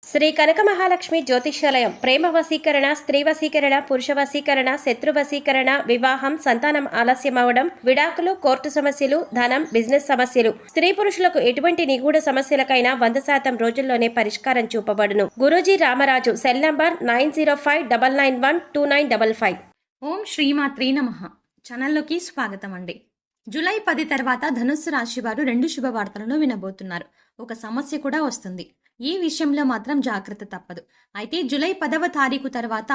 శ్రీ కనక మహాలక్ష్మి జ్యోతిష్యాలయం ప్రేమ వశీకరణ, స్త్రీ వశీకరణ, పురుష వశీకరణ, శత్రు వశీకరణ, వివాహం, సంతానం ఆలస్యం అవడం, విడాకులు, కోర్టు సమస్యలు, ధనం, బిజినెస్ సమస్యలు, స్త్రీ పురుషులకు ఎటువంటి నిగూఢ సమస్యలకైనా 100% రోజుల్లోనే పరిష్కారం చూపబడును. గురూజీ రామరాజు. Cell number 9059912955. ఓం శ్రీమాత్రే నమః. ఛానల్లోకి స్వాగతం అండి. జూలై 10 తర్వాత ధనుస్సు రాశి వారు 2 శుభవార్తలను వినబోతున్నారు. ఒక సమస్య కూడా వస్తుంది. ఈ విషయంలో మాత్రం జాగ్రత్త తప్పదు. అయితే జూలై 10వ తారీఖు తర్వాత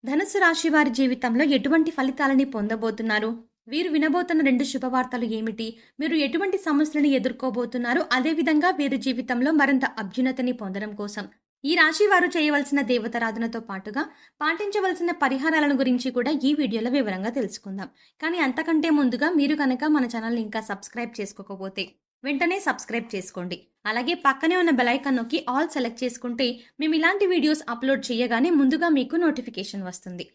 ధనుస్సు రాశి వారి జీవితంలో ఎటువంటి ఫలితాలని పొందబోతున్నారు, వీరు వినబోతున్న 2 శుభవార్తలు ఏమిటి, మీరు ఎటువంటి సమస్యలను ఎదుర్కోబోతున్నారు, అదేవిధంగా వీరి జీవితంలో మరింత అభ్యున్నతిని పొందడం కోసం ఈ రాశి వారు చేయవలసిన దేవతారాధనతో పాటుగా పాటించవలసిన పరిహారాలను గురించి కూడా ఈ వీడియోలో వివరంగా తెలుసుకుందాం. కానీ అంతకంటే ముందుగా మీరు కనుక మన ఛానల్ని ఇంకా సబ్స్క్రైబ్ చేసుకోకపోతే వెంటనే సబ్స్క్రైబ్ చేసుకోండి. అలాగే పక్కనే ఉన్న బెల్ ఐకాన్ నొక్కి ఆల్ సెలెక్ట్ చేసుకుంటే మేము ఇలాంటి వీడియోస్ అప్లోడ్ చేయగానే ముందుగా మీకు నోటిఫికేషన్ వస్తుంది.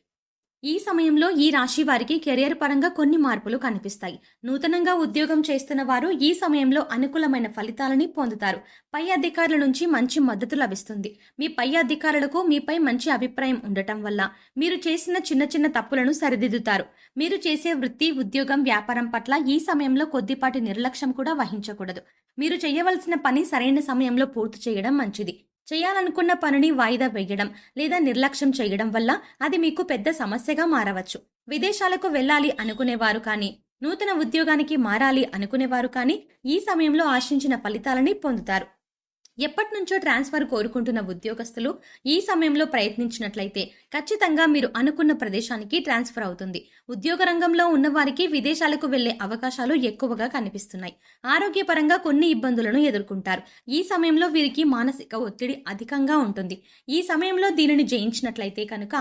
ఈ సమయంలో ఈ రాశి వారికి కెరియర్ పరంగా కొన్ని మార్పులు కనిపిస్తాయి. నూతనంగా ఉద్యోగం చేస్తున్న వారు ఈ సమయంలో అనుకూలమైన ఫలితాలని పొందుతారు. పై అధికారుల నుంచి మంచి మద్దతు లభిస్తుంది. మీ పై అధికారులకు మీపై మంచి అభిప్రాయం ఉండటం వల్ల మీరు చేసిన చిన్న చిన్న తప్పులను సరిదిద్దుతారు. మీరు చేసే వృత్తి, ఉద్యోగం, వ్యాపారం పట్ల ఈ సమయంలో కొద్దిపాటి నిర్లక్ష్యం కూడా వహించకూడదు. మీరు చేయవలసిన పని సరైన సమయంలో పూర్తి చేయడం మంచిది. చేయాలనుకున్న పనిని వాయిదా వేయడం లేదా నిర్లక్ష్యం చేయడం వల్ల అది మీకు పెద్ద సమస్యగా మారవచ్చు. విదేశాలకు వెళ్ళాలి అనుకునేవారు కానీ, నూతన ఉద్యోగానికి మారాలి అనుకునేవారు కానీ ఈ సమయంలో ఆశించిన ఫలితాలని పొందుతారు. ఎప్పటి నుంచో ట్రాన్స్ఫర్ కోరుకుంటున్న ఉద్యోగస్తులు ఈ సమయంలో ప్రయత్నించినట్లయితే ఖచ్చితంగా మీరు అనుకున్న ప్రదేశానికి ట్రాన్స్ఫర్ అవుతుంది. ఉద్యోగ రంగంలో ఉన్నవారికి విదేశాలకు వెళ్లే అవకాశాలు ఎక్కువగా కనిపిస్తున్నాయి. ఆరోగ్యపరంగా కొన్ని ఇబ్బందులను ఎదుర్కొంటారు. ఈ సమయంలో వీరికి మానసిక ఒత్తిడి అధికంగా ఉంటుంది. ఈ సమయంలో దీనిని జయించినట్లయితే కనుక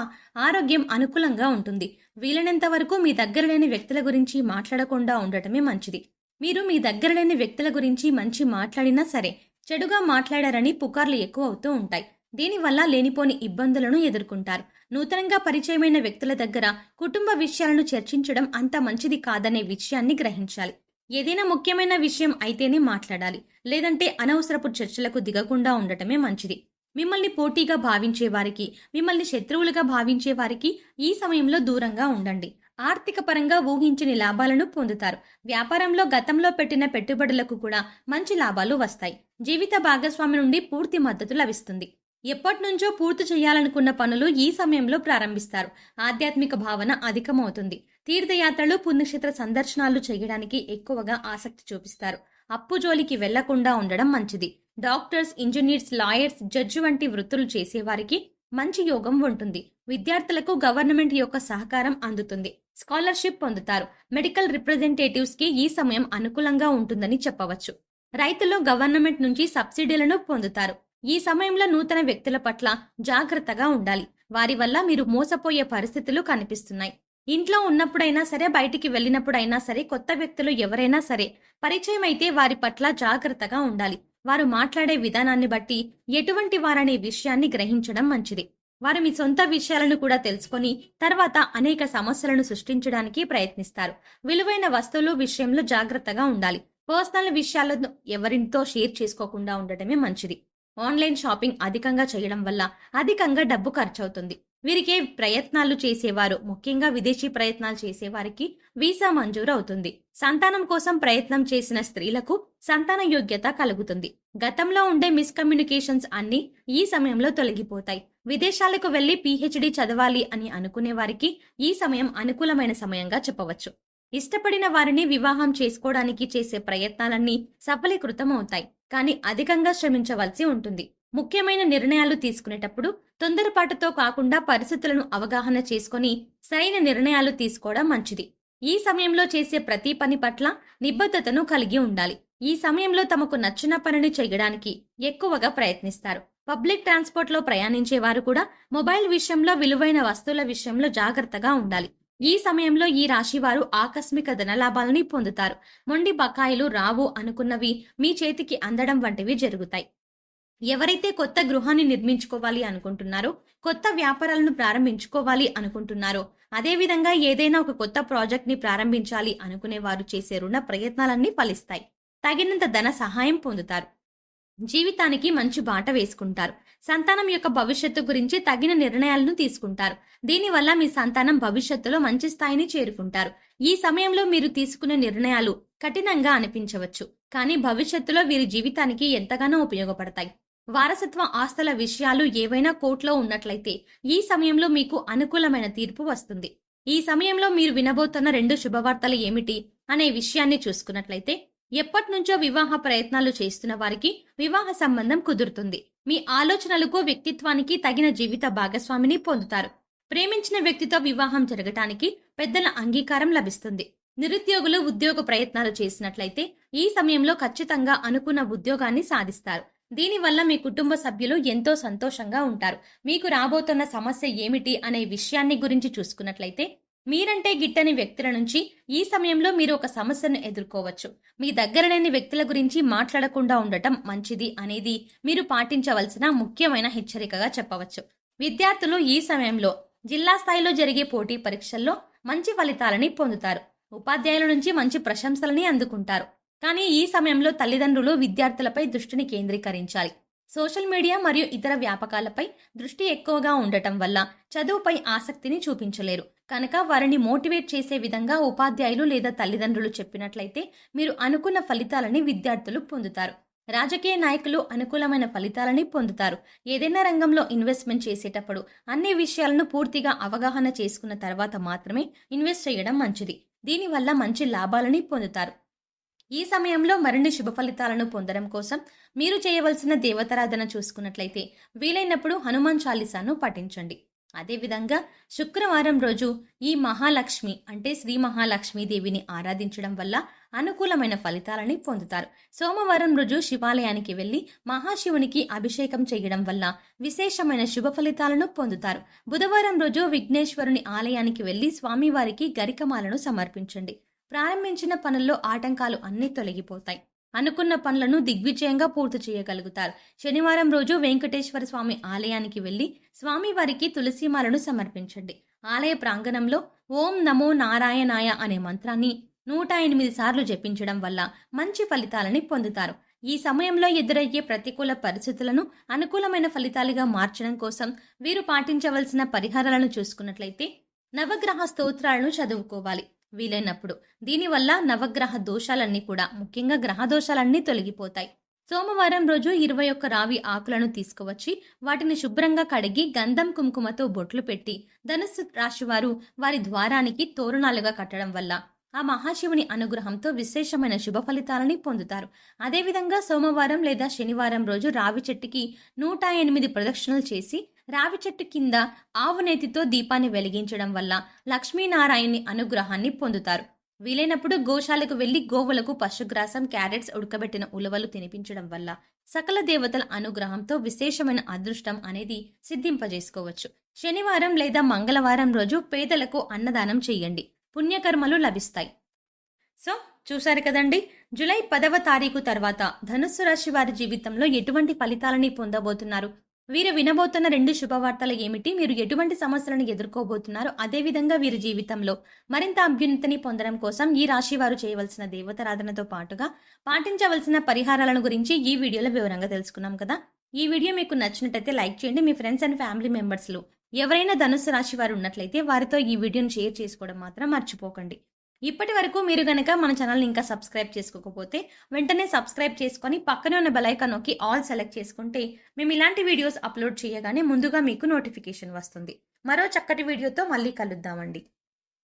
ఆరోగ్యం అనుకూలంగా ఉంటుంది. వీలైనంత వరకు మీ దగ్గర లేని వ్యక్తుల గురించి మాట్లాడకుండా ఉండటమే మంచిది. మీరు మీ దగ్గర లేని వ్యక్తుల గురించి మంచి మాట్లాడినా సరే, చెడుగా మాట్లాడారని పుకార్లు ఎక్కువ అవుతూ ఉంటాయి. దీనివల్ల లేనిపోని ఇబ్బందులను ఎదుర్కొంటారు. నూతనంగా పరిచయమైన వ్యక్తుల దగ్గర కుటుంబ విషయాలను చర్చించడం అంత మంచిది కాదనే విషయాన్ని గ్రహించాలి. ఏదైనా ముఖ్యమైన విషయం అయితేనే మాట్లాడాలి, లేదంటే అనవసరపు చర్చలకు దిగకుండా ఉండటమే మంచిది. మిమ్మల్ని పోటీగా భావించే వారికి, మిమ్మల్ని శత్రువులుగా భావించే వారికి ఈ సమయంలో దూరంగా ఉండండి. ఆర్థిక పరంగా ఊహించని లాభాలను పొందుతారు. వ్యాపారంలో గతంలో పెట్టిన పెట్టుబడులకు కూడా మంచి లాభాలు వస్తాయి. జీవిత భాగస్వామి నుండి పూర్తి మద్దతు లభిస్తుంది. ఎప్పటి నుంచో పూర్తి చేయాలనుకున్న పనులు ఈ సమయంలో ప్రారంభిస్తారు. ఆధ్యాత్మిక భావన అధికమవుతుంది. తీర్థయాత్రలు, పుణ్యక్షేత్ర సందర్శనాలు చేయడానికి ఎక్కువగా ఆసక్తి చూపిస్తారు. అప్పు జోలికి వెళ్లకుండా ఉండడం మంచిది. డాక్టర్స్, ఇంజనీర్స్, లాయర్స్, జడ్జి వంటి వృత్తులు చేసేవారికి మంచి యోగం ఉంటుంది. విద్యార్థులకు గవర్నమెంట్ యొక్క సహకారం అందుతుంది. స్కాలర్షిప్ పొందుతారు. మెడికల్ రిప్రజెంటేటివ్స్ కి ఈ సమయం అనుకూలంగా ఉంటుందని చెప్పవచ్చు. రైతులు గవర్నమెంట్ నుంచి సబ్సిడీలను పొందుతారు. ఈ సమయంలో నూతన వ్యక్తుల పట్ల జాగ్రత్తగా ఉండాలి. వారి వల్ల మీరు మోసపోయే పరిస్థితులు కనిపిస్తున్నాయి. ఇంట్లో ఉన్నప్పుడైనా సరే, బయటికి వెళ్ళినప్పుడైనా సరే, కొత్త వ్యక్తులు ఎవరైనా సరే పరిచయం అయితే వారి పట్ల జాగ్రత్తగా ఉండాలి. వారు మాట్లాడే విధానాన్ని బట్టి ఎటువంటి వారనే విషయాన్ని గ్రహించడం మంచిది. వారు మీ సొంత విషయాలను కూడా తెలుసుకొని తర్వాత అనేక సమస్యలను సృష్టించడానికి ప్రయత్నిస్తారు. విలువైన వస్తువులు విషయంలో జాగ్రత్తగా ఉండాలి. పర్సనల్ విషయాలను ఎవరితో షేర్ చేసుకోకుండా ఉండటమే మంచిది. ఆన్లైన్ షాపింగ్ అధికంగా చేయడం వల్ల అధికంగా డబ్బు ఖర్చవుతుంది. వీరికి ప్రయత్నాలు చేసేవారు, ముఖ్యంగా విదేశీ ప్రయత్నాలు చేసేవారికి వీసా మంజూరు అవుతుంది. సంతానం కోసం ప్రయత్నం చేసిన స్త్రీలకు సంతాన యోగ్యత కలుగుతుంది. గతంలో ఉండే మిస్కమ్యూనికేషన్స్ అన్ని ఈ సమయంలో తొలగిపోతాయి. విదేశాలకు వెళ్లి పీహెచ్డీ చదవాలి అని అనుకునే వారికి ఈ సమయం అనుకూలమైన సమయంగా చెప్పవచ్చు. ఇష్టపడిన వారిని వివాహం చేసుకోవడానికి చేసే ప్రయత్నాలన్నీ సఫలీకృతం అవుతాయి. కానీ అధికంగా శ్రమించవలసి ఉంటుంది. ముఖ్యమైన నిర్ణయాలు తీసుకునేటప్పుడు తొందరపాటుతో కాకుండా పరిస్థితులను అవగాహన చేసుకొని సరైన నిర్ణయాలు తీసుకోవడం మంచిది. ఈ సమయంలో చేసే ప్రతి పని పట్ల నిబద్ధతను కలిగి ఉండాలి. ఈ సమయంలో తమకు నచ్చిన పనిని చేయడానికి ఎక్కువగా ప్రయత్నిస్తారు. పబ్లిక్ ట్రాన్స్పోర్ట్ లో ప్రయాణించే వారు కూడా మొబైల్ విషయంలో, విలువైన వస్తువుల విషయంలో జాగ్రత్తగా ఉండాలి. ఈ సమయంలో ఈ రాశి వారు ఆకస్మిక ధనలాభాలని పొందుతారు. మొండి బకాయిలు రావు అనుకున్నవి మీ చేతికి అందడం వంటివి జరుగుతాయి. ఎవరైతే కొత్త గృహాన్ని నిర్మించుకోవాలి అనుకుంటున్నారో, కొత్త వ్యాపారాలను ప్రారంభించుకోవాలి అనుకుంటున్నారో, అదేవిధంగా ఏదైనా ఒక కొత్త ప్రాజెక్ట్ ని ప్రారంభించాలి అనుకునే వారు చేసే రుణ ప్రయత్నాలన్నీ ఫలిస్తాయి. తగినంత ధన సహాయం పొందుతారు. జీవితానికి మంచి బాట వేసుకుంటారు. సంతానం యొక్క భవిష్యత్తు గురించి తగిన నిర్ణయాలను తీసుకుంటారు. దీనివల్ల మీ సంతానం భవిష్యత్తులో మంచి స్థాయిని చేరుకుంటారు. ఈ సమయంలో మీరు తీసుకునే నిర్ణయాలు కఠినంగా అనిపించవచ్చు, కానీ భవిష్యత్తులో వీరి జీవితానికి ఎంతగానో ఉపయోగపడతాయి. వారసత్వ ఆస్తుల విషయాలు ఏవైనా కోర్టులో ఉన్నట్లయితే ఈ సమయంలో మీకు అనుకూలమైన తీర్పు వస్తుంది. ఈ సమయంలో మీరు వినబోతున్న 2 శుభవార్తలు ఏమిటి అనే విషయాన్ని చూసుకున్నట్లయితే, ఎప్పటినుంచో వివాహ ప్రయత్నాలు చేస్తున్న వారికి వివాహ సంబంధం కుదురుతుంది. మీ ఆలోచనలకు వ్యక్తిత్వానికి తగిన జీవిత భాగస్వామిని పొందుతారు. ప్రేమించిన వ్యక్తితో వివాహం జరగటానికి పెద్దల అంగీకారం లభిస్తుంది. నిరుద్యోగులు ఉద్యోగ ప్రయత్నాలు చేసినట్లయితే ఈ సమయంలో ఖచ్చితంగా అనుకున్న ఉద్యోగాన్ని సాధిస్తారు. దీనివల్ల మీ కుటుంబ సభ్యులు ఎంతో సంతోషంగా ఉంటారు. మీకు రాబోతున్న సమస్య ఏమిటి అనే విషయాన్ని గురించి చూసుకున్నట్లయితే, మీరంటే గిట్టని వ్యక్తుల నుంచి ఈ సమయంలో మీరు ఒక సమస్యను ఎదుర్కోవచ్చు. మీ దగ్గర లేని వ్యక్తుల గురించి మాట్లాడకుండా ఉండటం మంచిది అనేది మీరు పాటించవలసిన ముఖ్యమైన హెచ్చరికగా చెప్పవచ్చు. విద్యార్థులు ఈ సమయంలో జిల్లా స్థాయిలో జరిగే పోటీ పరీక్షల్లో మంచి ఫలితాలని పొందుతారు. ఉపాధ్యాయుల నుంచి మంచి ప్రశంసలని అందుకుంటారు. కానీ ఈ సమయంలో తల్లిదండ్రులు విద్యార్థులపై దృష్టిని కేంద్రీకరించాలి. సోషల్ మీడియా మరియు ఇతర వ్యాపకాలపై దృష్టి ఎక్కువగా ఉండటం వల్ల చదువుపై ఆసక్తిని చూపించలేరు. కనుక వారిని మోటివేట్ చేసే విధంగా ఉపాధ్యాయులు లేదా తల్లిదండ్రులు చెప్పినట్లయితే మీరు అనుకున్న ఫలితాలని విద్యార్థులు పొందుతారు. రాజకీయ నాయకులు అనుకూలమైన ఫలితాలని పొందుతారు. ఏదైనా రంగంలో ఇన్వెస్ట్మెంట్ చేసేటప్పుడు అన్ని విషయాలను పూర్తిగా అవగాహన చేసుకున్న తర్వాత మాత్రమే ఇన్వెస్ట్ చేయడం మంచిది. దీనివల్ల మంచి లాభాలని పొందుతారు. ఈ సమయంలో మరిన్ని శుభ ఫలితాలను పొందడం కోసం మీరు చేయవలసిన దేవతారాధన చూసుకున్నట్లయితే, వీలైనప్పుడు హనుమాన్ చాలీసాను పఠించండి. అదేవిధంగా శుక్రవారం రోజు ఈ మహాలక్ష్మి అంటే శ్రీ మహాలక్ష్మీదేవిని ఆరాధించడం వల్ల అనుకూలమైన ఫలితాలని పొందుతారు. సోమవారం రోజు శివాలయానికి వెళ్లి మహాశివునికి అభిషేకం చేయడం వల్ల విశేషమైన శుభ ఫలితాలను పొందుతారు. బుధవారం రోజు విఘ్నేశ్వరుని ఆలయానికి వెళ్లి స్వామివారికి గరికమాలను సమర్పించండి. ప్రారంభించిన పనుల్లో ఆటంకాలు అన్నీ తొలగిపోతాయి. అనుకున్న పనులను దిగ్విజయంగా పూర్తి చేయగలుగుతారు. శనివారం రోజు వెంకటేశ్వర స్వామి ఆలయానికి వెళ్లి స్వామివారికి తులసిమాలను సమర్పించండి. ఆలయ ప్రాంగణంలో ఓం నమో నారాయణాయ అనే మంత్రాన్ని 108 సార్లు జపించడం వల్ల మంచి ఫలితాలని పొందుతారు. ఈ సమయంలో ఎదురయ్యే ప్రతికూల పరిస్థితులను అనుకూలమైన ఫలితాలుగా మార్చడం కోసం వీరు పాటించవలసిన పరిహారాలను చూసుకున్నట్లయితే, నవగ్రహ స్తోత్రాలను చదువుకోవాలి వీలైనప్పుడు. దీనివల్ల నవగ్రహ దోషాలన్నీ కూడా, ముఖ్యంగా గ్రహ దోషాలన్నీ తొలగిపోతాయి. సోమవారం రోజు 21 రావి ఆకులను తీసుకువచ్చి వాటిని శుభ్రంగా కడిగి గంధం కుంకుమతో బొట్లు పెట్టి ధనుస్సు రాశివారు వారి ద్వారానికి తోరణాలుగా కట్టడం వల్ల ఆ మహాశివుని అనుగ్రహంతో విశేషమైన శుభ ఫలితాలని పొందుతారు. అదేవిధంగా సోమవారం లేదా శనివారం రోజు రావి చెట్టుకి 108 ప్రదక్షిణలు చేసి రావి చెట్టు కింద ఆవు నేతితో దీపాన్ని వెలిగించడం వల్ల లక్ష్మీనారాయణి అనుగ్రహాన్ని పొందుతారు. వీలైనప్పుడు గోశాలకు వెళ్లి గోవులకు పశుగ్రాసం, క్యారెట్స్, ఉడకబెట్టిన ఉలవలు తినిపించడం వల్ల సకల దేవతల అనుగ్రహంతో విశేషమైన అదృష్టం అనేది సిద్ధింపజేసుకోవచ్చు. శనివారం లేదా మంగళవారం రోజు పేదలకు అన్నదానం చేయండి. పుణ్యకర్మలు లభిస్తాయి. సో చూశారు కదండి, జూలై 10వ తారీఖు తర్వాత ధనుస్సు రాశి వారి జీవితంలో ఎటువంటి ఫలితాలని పొందబోతున్నారు, వీరు వినబోతున్న 2 శుభవార్తలు ఏమిటి, మీరు ఎటువంటి సమస్యలను ఎదుర్కోబోతున్నారు, అదేవిధంగా వీరి జీవితంలో మరింత అభ్యున్నతిని పొందడం కోసం ఈ రాశి వారు చేయవలసిన దేవతారాధనతో పాటుగా పాటించవలసిన పరిహారాలను గురించి ఈ వీడియోలో వివరంగా తెలుసుకున్నాం కదా. ఈ వీడియో మీకు నచ్చినట్టయితే లైక్ చేయండి. మీ ఫ్రెండ్స్ అండ్ ఫ్యామిలీ మెంబర్స్లో ఎవరైనా ధనుస్సు రాశి వారు ఉన్నట్లయితే వారితో ఈ వీడియోని షేర్ చేసుకోవడం మాత్రం మర్చిపోకండి. ఇప్పటి వరకు మీరు గనక మన ఛానల్ని ఇంకా సబ్స్క్రైబ్ చేసుకోకపోతే వెంటనే సబ్స్క్రైబ్ చేసుకొని పక్కనే ఉన్న బెల్ ఐకాన్ నొక్కి ఆల్ సెలెక్ట్ చేసుకుంటే మేము ఇలాంటి వీడియోస్ అప్లోడ్ చేయగానే ముందుగా మీకు నోటిఫికేషన్ వస్తుంది. మరో చక్కటి వీడియోతో మళ్ళీ కలుద్దామండి.